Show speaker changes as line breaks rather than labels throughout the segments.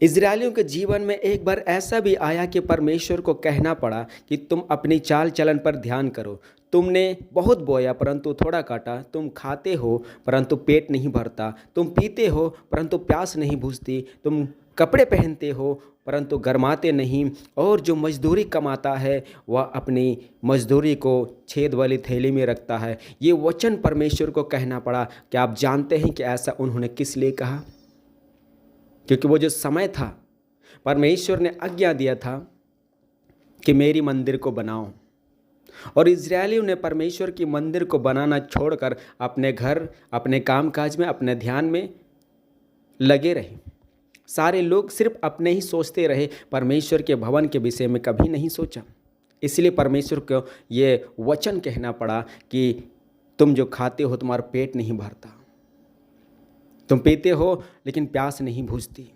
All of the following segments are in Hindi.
इज़राइलियों के जीवन में एक बार ऐसा भी आया कि परमेश्वर को कहना पड़ा कि तुम अपनी चाल चलन पर ध्यान करो। तुमने बहुत बोया परंतु थोड़ा काटा, तुम खाते हो परंतु पेट नहीं भरता, तुम पीते हो परंतु प्यास नहीं बुझती, तुम कपड़े पहनते हो परंतु गरमाते नहीं, और जो मजदूरी कमाता है वह अपनी मजदूरी को छेद वाली थैली में रखता है। ये वचन परमेश्वर को कहना पड़ा। क्या आप जानते हैं कि ऐसा उन्होंने किस लिए कहा? क्योंकि वो जो समय था, परमेश्वर ने आज्ञा दिया था कि मेरी मंदिर को बनाओ, और इज़राइलियों ने परमेश्वर की मंदिर को बनाना छोड़कर अपने घर, अपने कामकाज में, अपने ध्यान में लगे रहे। सारे लोग सिर्फ अपने ही सोचते रहे, परमेश्वर के भवन के विषय में कभी नहीं सोचा। इसलिए परमेश्वर को ये वचन कहना पड़ा कि तुम जो खाते हो तुम्हारा पेट नहीं भरता, तुम पीते हो लेकिन प्यास नहीं बुझती।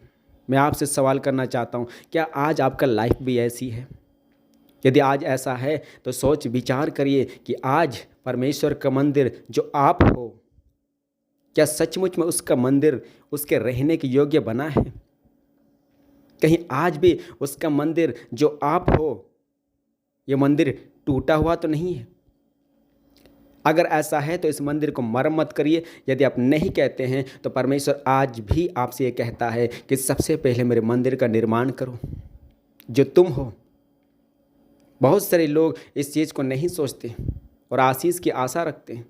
मैं आपसे सवाल करना चाहता हूँ, क्या आज आपका लाइफ भी ऐसी है? यदि आज ऐसा है तो सोच विचार करिए कि आज परमेश्वर का मंदिर जो आप हो, क्या सचमुच में उसका मंदिर उसके रहने के योग्य बना है? कहीं आज भी उसका मंदिर जो आप हो, ये मंदिर टूटा हुआ तो नहीं है? अगर ऐसा है तो इस मंदिर को मरम्मत करिए। यदि आप नहीं कहते हैं तो परमेश्वर आज भी आपसे ये कहता है कि सबसे पहले मेरे मंदिर का निर्माण करो जो तुम हो। बहुत सारे लोग इस चीज़ को नहीं सोचते और आशीष की आशा रखते हैं।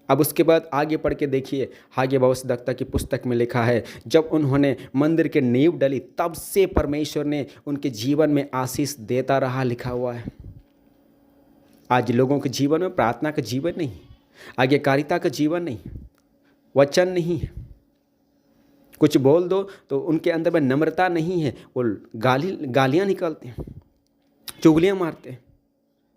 अब उसके बाद आगे पढ़ के देखिए, हागे भविष्यद्वक्ता की पुस्तक में लिखा है, जब उन्होंने मंदिर के नींव डली तब से परमेश्वर ने उनके जीवन में आशीष देता रहा, लिखा हुआ है। आज लोगों के जीवन में प्रार्थना का जीवन नहीं, आज्ञाकारिता का जीवन नहीं, वचन नहीं है। कुछ बोल दो तो उनके अंदर में नम्रता नहीं है, वो गालियाँ निकालते हैं, चुगलियाँ मारते हैं,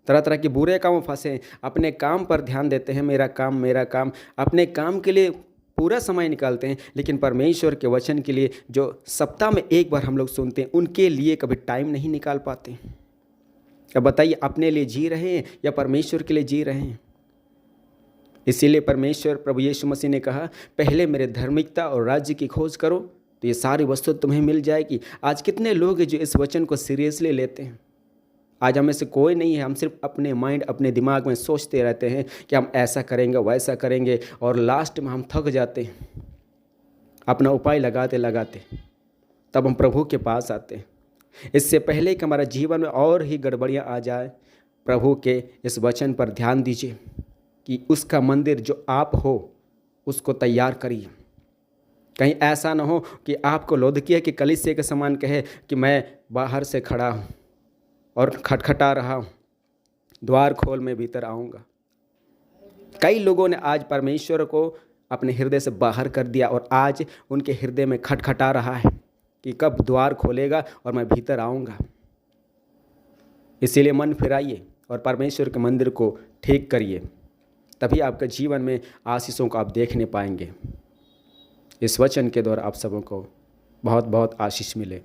तरह तरह के बुरे कामों में फंसे हैं। अपने काम पर ध्यान देते हैं, मेरा काम, अपने काम के लिए पूरा समय निकालते हैं, लेकिन परमेश्वर के वचन के लिए जो सप्ताह में एक बार हम लोग सुनते हैं, उनके लिए कभी टाइम नहीं निकाल पाते। अब बताइए, अपने लिए जी रहे हैं या परमेश्वर के लिए जी रहे हैं? इसीलिए परमेश्वर प्रभु यीशु मसीह ने कहा, पहले मेरे धार्मिकता और राज्य की खोज करो तो ये सारी वस्तु तुम्हें मिल जाएगी। आज कितने लोग हैं जो इस वचन को सीरियसली लेते हैं? आज हमें से कोई नहीं है। हम सिर्फ अपने माइंड, अपने दिमाग में सोचते रहते हैं कि हम ऐसा करेंगे, वैसा करेंगे, और लास्ट में हम थक जाते हैं अपना उपाय लगाते लगाते। तब हम प्रभु के पास आते हैं। इससे पहले कि हमारा जीवन में और ही गड़बड़ियाँ आ जाए, प्रभु के इस वचन पर ध्यान दीजिए कि उसका मंदिर जो आप हो उसको तैयार करिए। कहीं ऐसा ना हो कि आपको लौदकिया के कलीसिया के समान कहे कि मैं बाहर से खड़ा हूँ और खटखटा रहा हूँ, द्वार खोल मैं भीतर आऊँगा। कई लोगों ने आज परमेश्वर को अपने हृदय से बाहर कर दिया और आज उनके हृदय में खटखटा रहा है कि कब द्वार खोलेगा और मैं भीतर आऊँगा। इसीलिए मन फिराइए और परमेश्वर के मंदिर को ठीक करिए, तभी आपके जीवन में आशीषों को आप देखने पाएंगे। इस वचन के द्वारा आप सबों को बहुत बहुत आशीष मिले।